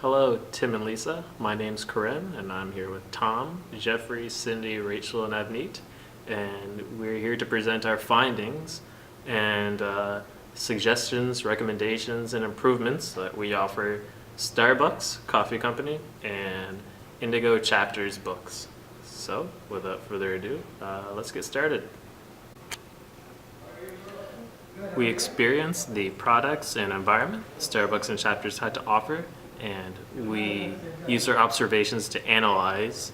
Hello, Tim and Lisa. My name's Corinne, and I'm here with Tom, Jeffrey, Cindy, Rachel, and Avneet. And we're here to present our findings and suggestions, recommendations, and improvements that we offer Starbucks Coffee Company and Indigo Chapters books. So, without further ado, let's get started. We experienced the products and environment Starbucks and Chapters had to offer, and we used our observations to analyze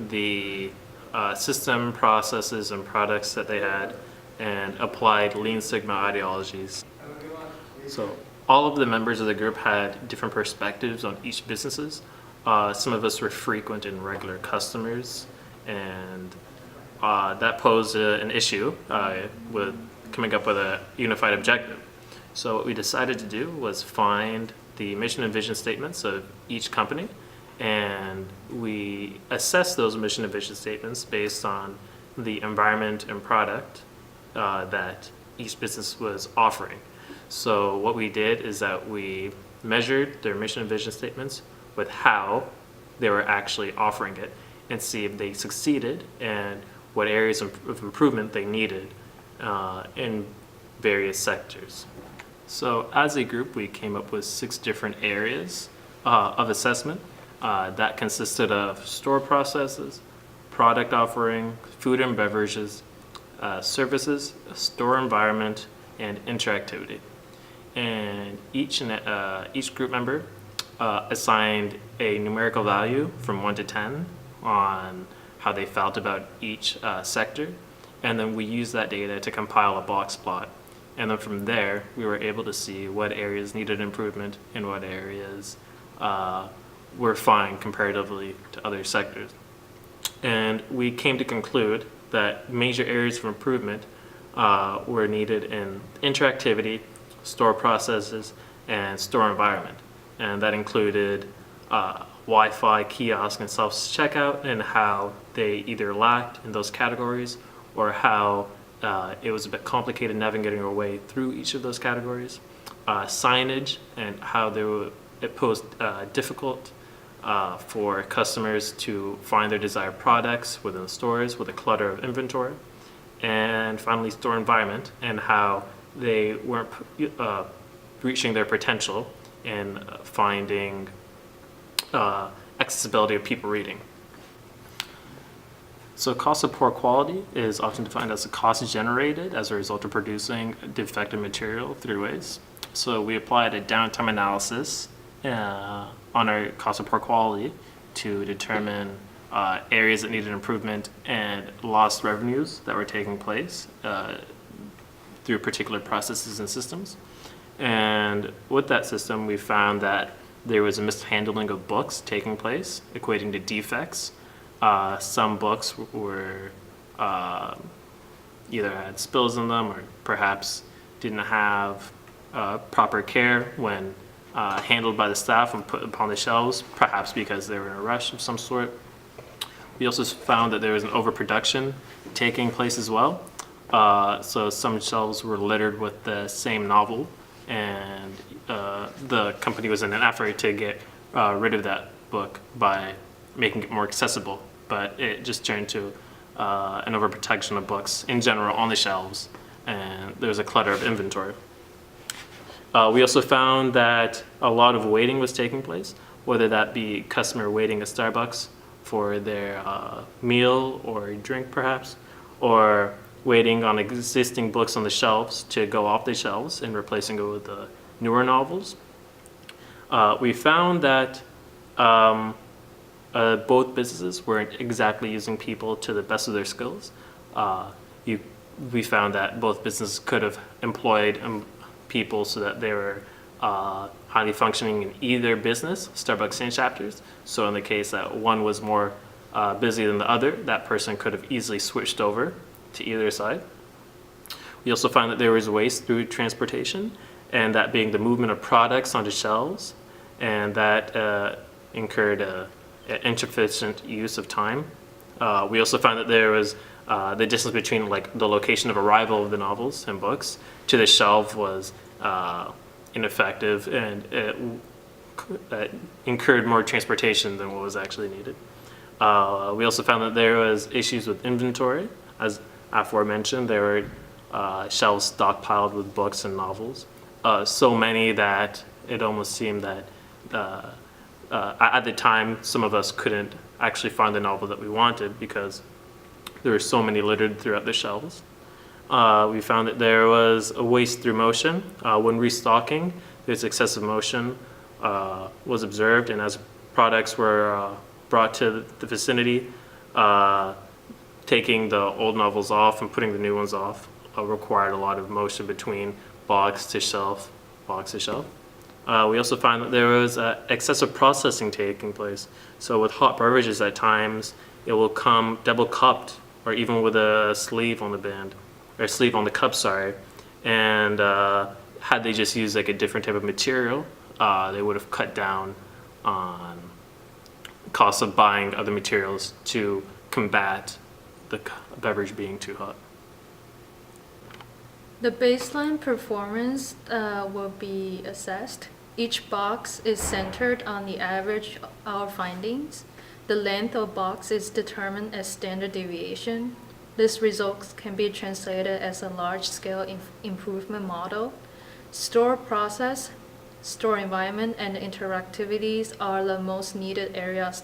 the system, processes, and products that they had and applied Lean Sigma ideologies. So all of the members of the group had different perspectives on each businesses. Some of us were frequent and regular customers, and that posed an issue with coming up with a unified objective. So what we decided to do was find the mission and vision statements of each company, and we assessed those mission and vision statements based on the environment and product that each business was offering. So what we did is that we measured their mission and vision statements with how they were actually offering it and see if they succeeded and what areas of improvement they needed in various sectors. So as a group, we came up with 6 different areas of assessment that consisted of store processes, product offering, food and beverages, services, store environment, and interactivity. And each group member assigned a numerical value from 1 to 10 on how they felt about each sector, and then we used that data to compile a box plot. And then from there, we were able to see what areas needed improvement and what areas were fine comparatively to other sectors. And we came to conclude that major areas of improvement were needed in interactivity, store processes, and store environment. And that included Wi-Fi, kiosk, and self-checkout, and how they either lacked in those categories or how it was a bit complicated navigating our way through each of those categories. Signage and how it posed difficult for customers to find their desired products within the stores with a clutter of inventory. And finally, store environment and how they weren't reaching their potential in finding accessibility of people reading. So cost of poor quality is often defined as a cost generated as a result of producing defective material through waste. So we applied a downtime analysis on our cost of poor quality to determine areas that needed improvement and lost revenues that were taking place through particular processes and systems. And with that system, we found that there was a mishandling of books taking place, equating to defects. Some books were either had spills in them or perhaps didn't have proper care when handled by the staff and put upon the shelves, perhaps because they were in a rush of some sort. We also found that there was an overproduction taking place as well. So some shelves were littered with the same novel, and the company was in an effort to get rid of that book by making it more accessible, but it just turned to an overprotection of books in general on the shelves, and there was a clutter of inventory. We also found that a lot of waiting was taking place, whether that be customer waiting at Starbucks for their meal or drink perhaps, or waiting on existing books on the shelves to go off the shelves and replacing it with newer novels. We found that both businesses weren't exactly using people to the best of their skills. We found that both businesses could have employed people so that they were highly functioning in either business, Starbucks and Chapters. So in the case that one was more busy than the other, that person could have easily switched over to either side. We also found that there was waste through transportation, and that being the movement of products onto shelves, and that incurred insufficient use of time. We also found that there was the distance between like the location of arrival of the novels and books to the shelf was ineffective, and it incurred more transportation than what was actually needed. We also found that there was issues with inventory. As aforementioned, there were shelves stockpiled with books and novels. So many that it almost seemed that at the time, some of us couldn't actually find the novel that we wanted because there were so many littered throughout the shelves. We found that there was a waste through motion. When restocking, there's excessive motion was observed, and as products were brought to the vicinity, taking the old novels off and putting the new ones off required a lot of motion between box to shelf, box to shelf. We also found that there was excessive processing taking place. So with hot beverages at times, it will come double cupped or even with a sleeve on the band, or sleeve on the cup, sorry. And had they just used like a different type of material, they would have cut down on costs of buying other materials to combat the beverage being too hot. The baseline performance will be assessed. Each box is centered on the average of our findings. The length of box is determined as standard deviation. This result can be translated as a large-scale improvement model. Store process, store environment, and interactivities are the most needed areas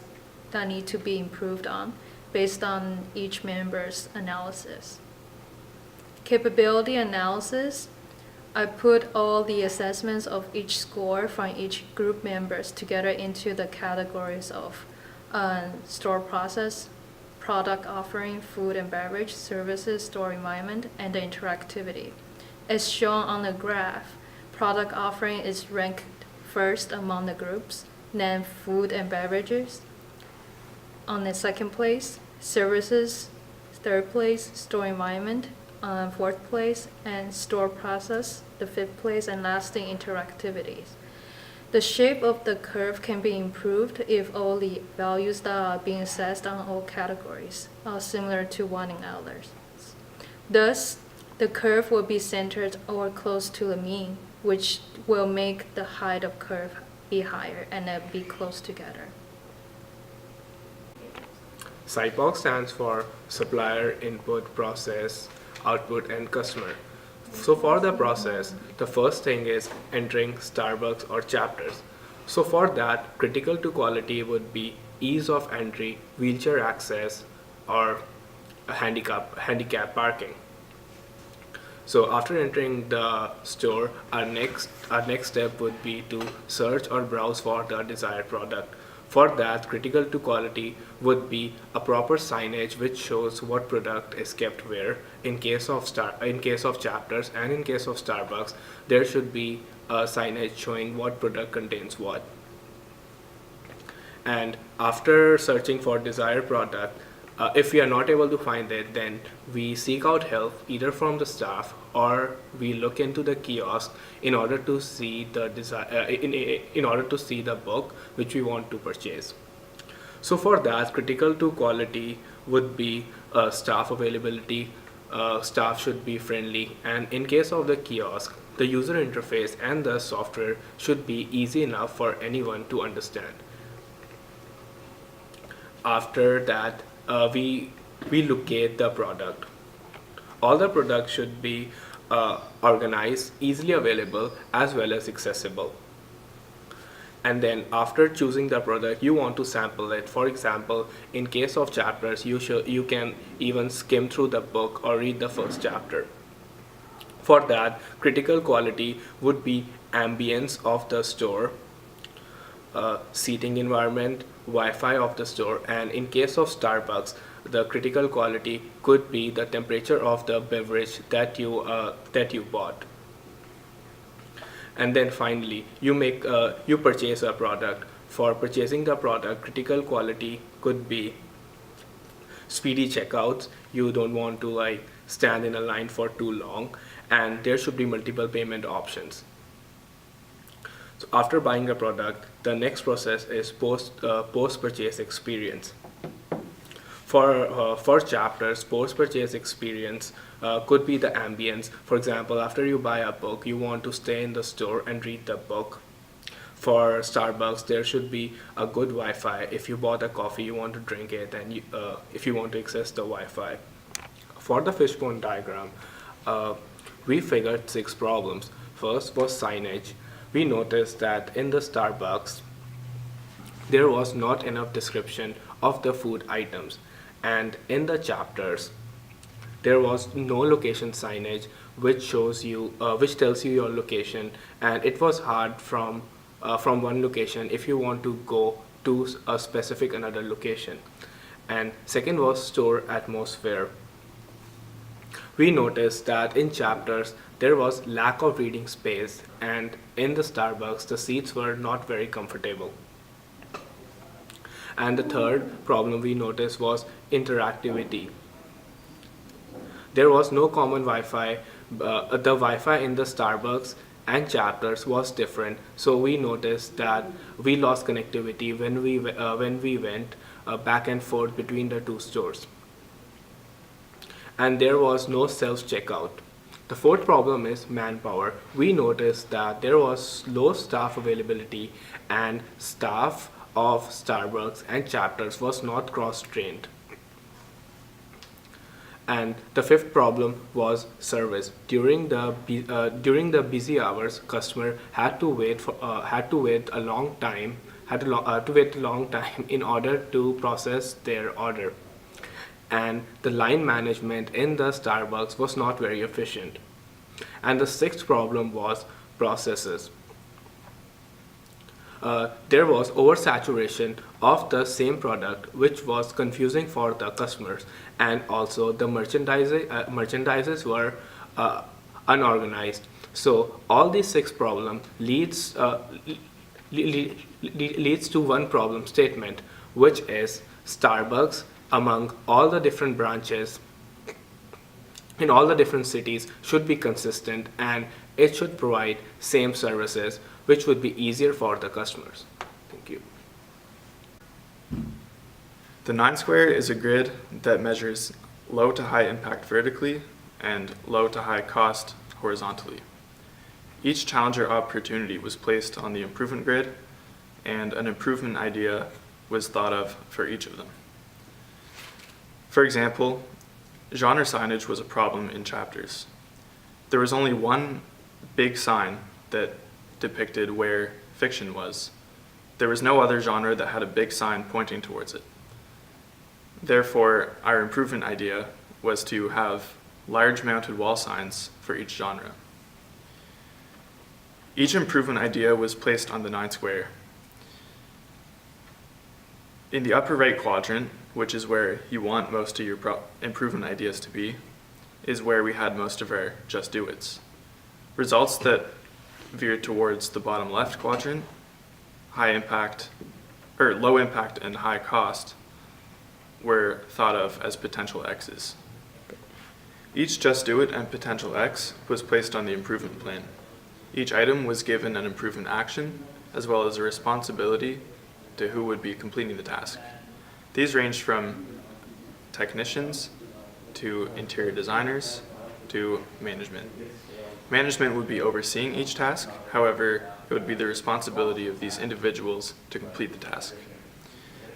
that need to be improved on based on each member's analysis. Capability analysis. I put all the assessments of each score from each group members together into the categories of store process, product offering, food and beverage, services, store environment, and the interactivity. As shown on the graph, product offering is ranked first among the groups, then food and beverages on the second place, services third place, store environment fourth place, and store process the fifth place, and lastly interactivities. The shape of the curve can be improved if all the values that are being assessed on all categories are similar to one another's. Thus, the curve will be centered or close to the mean, which will make the height of curve be higher and be close together. SIPOC stands for Supplier Input, Process, Output, and Customer. So for the process, the first thing is entering Starbucks or chapters. So for that, critical to quality would be ease of entry, wheelchair access, or handicap parking. So after entering the store, our next step would be to search or browse for the desired product. For that, critical to quality would be a proper signage which shows what product is kept where. In case of chapters and in case of Starbucks, there should be a signage showing what product contains what. And after searching for desired product, if we are not able to find it, then we seek out help either from the staff or we look into the kiosk in order to see the in order to see the book which we want to purchase. So for that, critical to quality would be staff availability. Staff should be friendly, and in case of the kiosk, the user interface and the software should be easy enough for anyone to understand. After that, we locate the product. All the products should be organized, easily available, as well as accessible. And then after choosing the product, you want to sample it. For example, in case of chapters, you can even skim through the book or read the first chapter. For that, critical quality would be ambience of the store, seating environment, Wi-Fi of the store, and in case of Starbucks, the critical quality could be the temperature of the beverage that you bought. And then finally, you purchase a product. For purchasing the product, critical quality could be speedy checkouts. You don't want to stand in a line for too long, and there should be multiple payment options. So after buying a product, the next process is post-purchase experience. For chapters, post-purchase experience could be the ambience. For example, after you buy a book, you want to stay in the store and read the book. for Starbucks, there should be a good Wi-Fi. If you bought a coffee, you want to drink it, and if you want to access the Wi-Fi. For the fishbone diagram, we figured 6 problems. First was signage. We noticed that in the Starbucks, there was not enough description of the food items, and in the chapters, there was no location signage which tells you your location, and it was hard from one location if you want to go to a specific another location. And second was store atmosphere. We noticed that in chapters there was lack of reading space, and in the Starbucks the seats were not very comfortable. And the third problem we noticed was interactivity. There was no common Wi-Fi. The Wi-Fi in the Starbucks and chapters was different, so we noticed that we lost connectivity when we went back and forth between the 2 stores. And there was no self-checkout. The fourth problem is manpower. We noticed that there was low staff availability, and staff of Starbucks and chapters was not cross-trained. And the fifth problem was service. During the busy hours, customer had to wait a long time in order to process their order. And the line management in the Starbucks was not very efficient. And the sixth problem was processes. There was oversaturation of the same product, which was confusing for the customers, and also the merchandises were unorganized. So all these 6 problems leads to one problem statement, which is Starbucks among all the different branches in all the different cities should be consistent, and it should provide same services, which would be easier for the customers. Thank you. The 9 square is a grid that measures low to high impact vertically and low to high cost horizontally. Each challenger opportunity was placed on the improvement grid, and an improvement idea was thought of for each of them. For example, genre signage was a problem in chapters. There was only one big sign that depicted where fiction was. There was no other genre that had a big sign pointing towards it. Therefore, our improvement idea was to have large mounted wall signs for each genre. Each improvement idea was placed on the 9 square. In the upper right quadrant, which is where you want most of your improvement ideas to be, is where we had most of our just do it's. Results that veered towards the bottom left quadrant, low impact and high cost, were thought of as potential X's. Each just do it and potential X was placed on the improvement plan. Each item was given an improvement action, as well as a responsibility to who would be completing the task. These ranged from technicians to interior designers to management. Management would be overseeing each task, however, it would be the responsibility of these individuals to complete the task.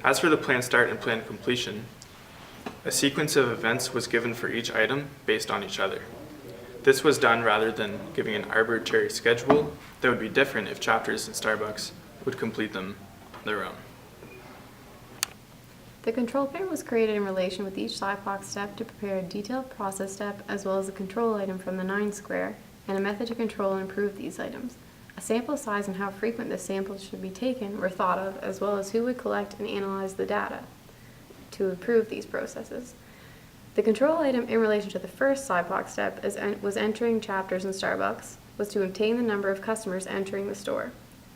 As for the plan start and plan completion, a sequence of events was given for each item based on each other. This was done rather than giving an arbitrary schedule that would be different if chapters and Starbucks would complete them on their own. The control plan was created in relation with each SciPoc step to prepare a detailed process step as well as a control item from the 9 square and a method to control and improve these items. A sample size and how frequent the samples should be taken were thought of, as well as who would collect and analyze the data to improve these processes. The control item in relation to the first SciPoc step was entering chapters in Starbucks, was to obtain the number of customers entering the store.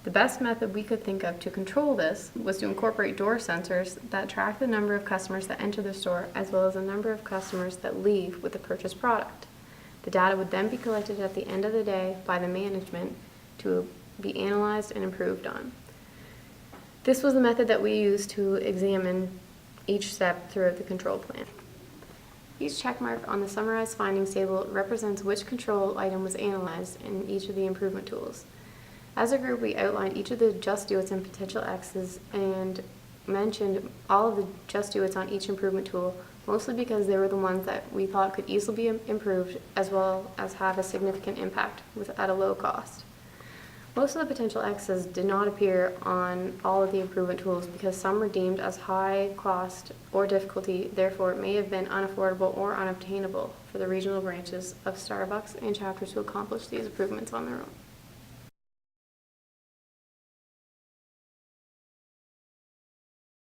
The best method we could think of to control this was to incorporate door sensors that track the number of customers that enter the store as well as the number of customers that leave with the purchased product. The data would then be collected at the end of the day by the management to be analyzed and improved on. This was the method that we used to examine each step throughout the control plan. Each checkmark on the summarized findings table represents which control item was analyzed in each of the improvement tools. As a group, we outlined each of the just do it's and potential X's and mentioned all of the just do it's on each improvement tool, mostly because they were the ones that we thought could easily be improved as well as have a significant impact at a low cost. Most of the potential X's did not appear on all of the improvement tools because some were deemed as high cost or difficulty, therefore it may have been unaffordable or unobtainable for the regional branches of Starbucks and chapters to accomplish these improvements on their own.